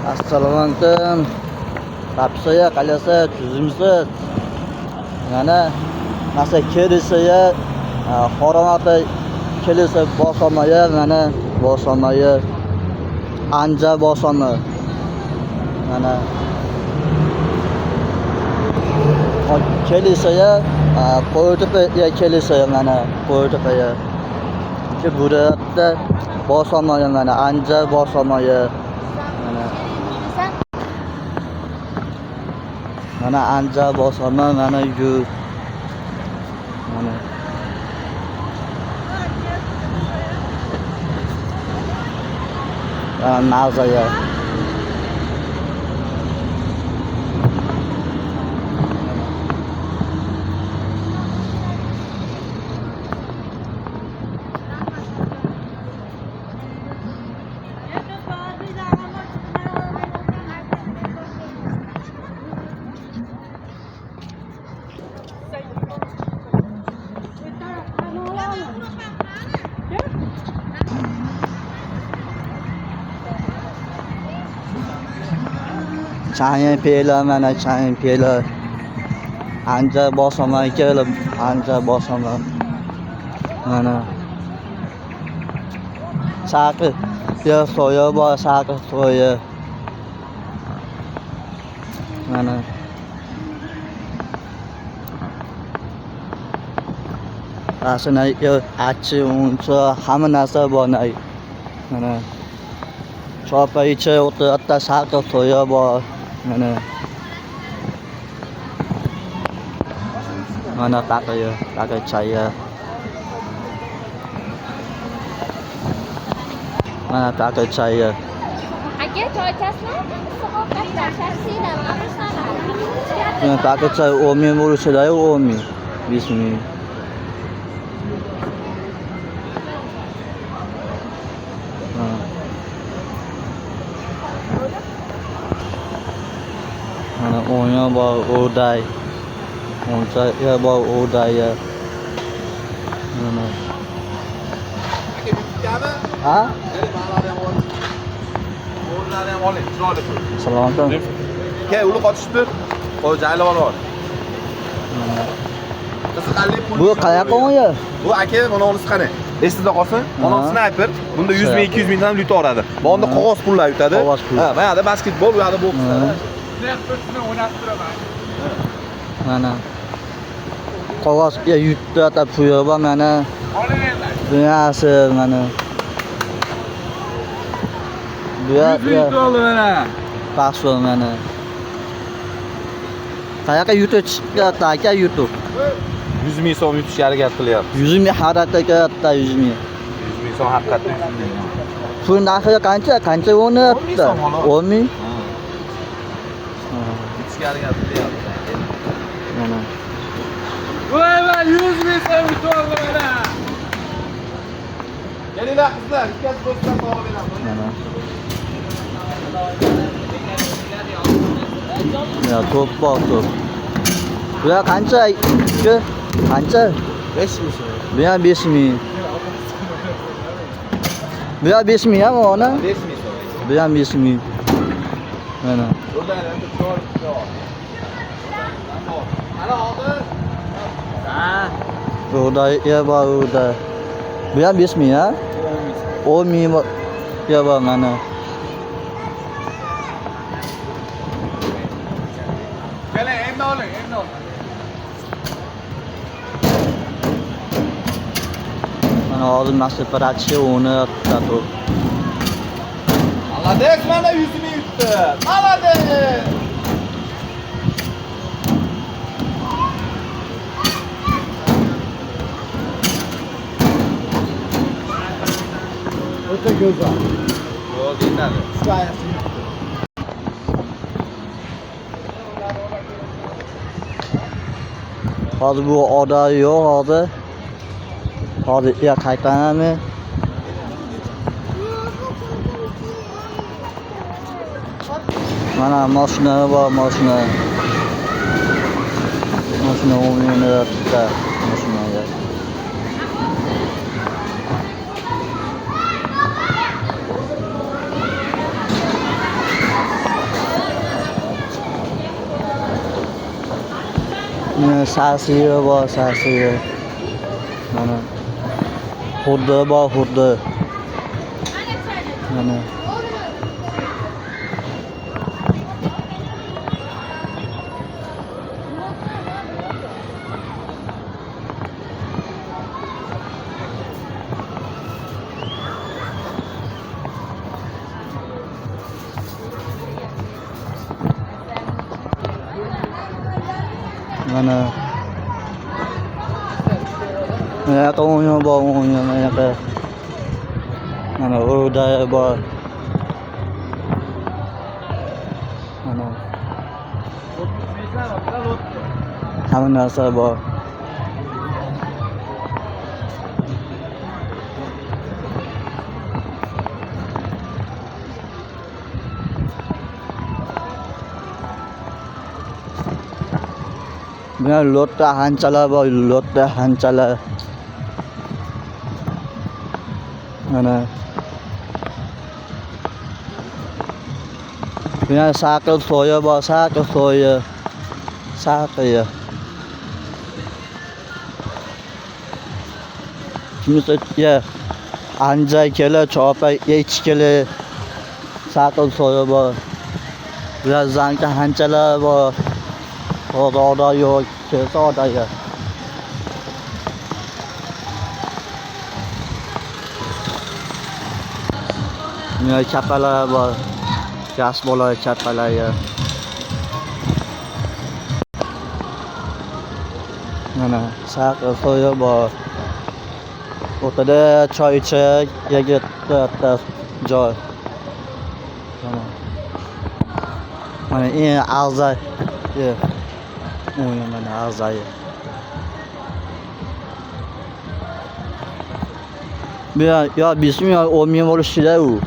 Assalomu alaykum. Rapsoya qalasa tuzimsiz. Yana nasa kelisiya xoronata kelisi bosamaya mana bosamaya anja bosama. Mana kelisiya qo'yitib kelisiya mana qo'yitib ya. Ki burada bosamaya mana anja bosamaya. Mana anja bosama mana yu mana nazaya Çayın peyla mana çayın peyla anja bosama kelib anja bosama mana chaqi ya soya bor chaqi soya mana asana yo achi uncha hamma narsa bor mana chopa ichi o'ta chaqi soya bor mana pakai chaya mana pakai chaya Aka choy ichasizmi? Issiq ovqatlar, shaxsiylar, ma'ruzalar. mana pakai chay omi bo'lishida omi bismi mana onya bor o'day oncha ya bor o'day ya mana ha Assalomu alaykum. Ke uli qotishdi. Qo'y jaylab olib. Qiziqarli pul. Bu qayoqqa o'nya? Bu aka mana unisi qani? Esingizda qolsin. Mana sniper. Bunda 100 ming, 200 mingdan lut oladi. Bu onda qog'oz pullar yutadi. Ha, mana yoqda basketbol, bu yoqda bokslar. Sniperni o'ynatib turaman. Mana qog'oz yutdi ata puyo va mana dunyasi mana bu mana. paso mana qayoqqa yutib chiqyapti aka yutib 100 ming so'm yutishga harakat qilyapti. 100 ming harakatga qilyapti 100 ming. 100 ming so'm haqiqatda 100 ming. Pul narxi qancha o'rnayapti? 10 ming. Yutishga harakat qilyapti. Mana Voy 100 ming so'm yutib oldi mana. Kelinglar qizlar, ikkasi do'stlar tog'ib beramiz. mana ya top bor top. Bu ya qancha? Qancha? 5 ming so'm. Bu ya 5 ming. Bu ya 5 ming ham ona? 5 ming so'm. Bu ya 5 ming. Mana. Ana oldi. Ha. Burada ya bor burada. Bu ya 5 ming ha? 10 ming ya bor mana. Keling, endi oling, endi oling. Mana hozir nasib parachi o'ynayapti. Молодец, mana 100 ming yutdi. Молодец. O'ta go'zal. Yo'q, yetadi. Hozir bu oda yo'q hozir. Hozir ya qaytanami? Mana mashina bor, mashina. Mashina o'ynayapti, mashinaga. Sasiye bor, sasiye. Mana. Xuddi bor, xuddi. Mana. Mana. Mana kamunya bor, kamunya mana ke. Mana udah bor. Mana. Hamma narsa bor. Buna lotta hanchalar bor, lotta hanchalar. Mana. Buna sakil soya bor, sakil soya. Sakil. Kimisi ya anja kela, chopa 2 kela sakil soya bor. Biraz zanka hanchalar bor. Orada yok, kesa orada ya. Ya chapalar bor. Gas bola chapalar ya. Mana sakil soya bor. O'rtada choy ichib, yegitda joy. Mana eng afzal ya. Mana afzal. Ya bismillah 10 ming bo'lishida u.